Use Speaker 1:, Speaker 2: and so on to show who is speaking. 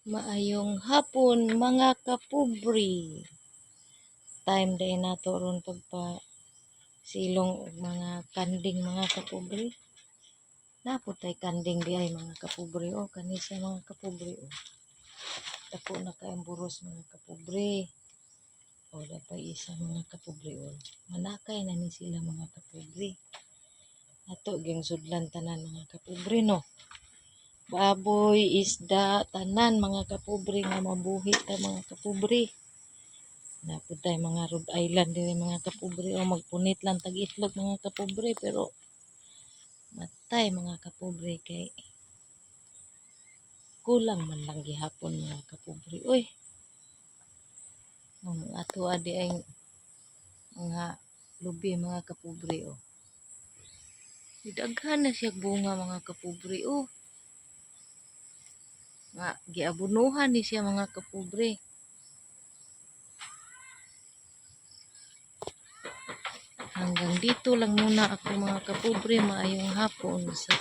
Speaker 1: Maayong hapon mga kapubri. Time day nato ron pagpa silong og mga kanding mga kapubri. Naputay kanding di ay mga kapubri o kani sa mga kapubri o. Dako na kayong buros mga kapubri. O dapat isa mga kapubri o. Manakay na ni sila mga kapubri. Ato gyung sudlan tanan mga kapubri no. Baboy, isda, tanan mga kapubri nga mabuhi ta mga kapubri. Naputay mga Rhode Island diri mga kapubri o magpunit lang tag itlog mga kapubri pero matay mga kapubri kay kulang man lang gihapon mga kapubri. Uy, ato adi ay mga lubi mga kapubri o. Daghan na siya bunga mga kapubri o. Nga giabunuhan ni siya mga kapubri. Hanggang dito lang muna ako mga kapubri. Maayong hapon sa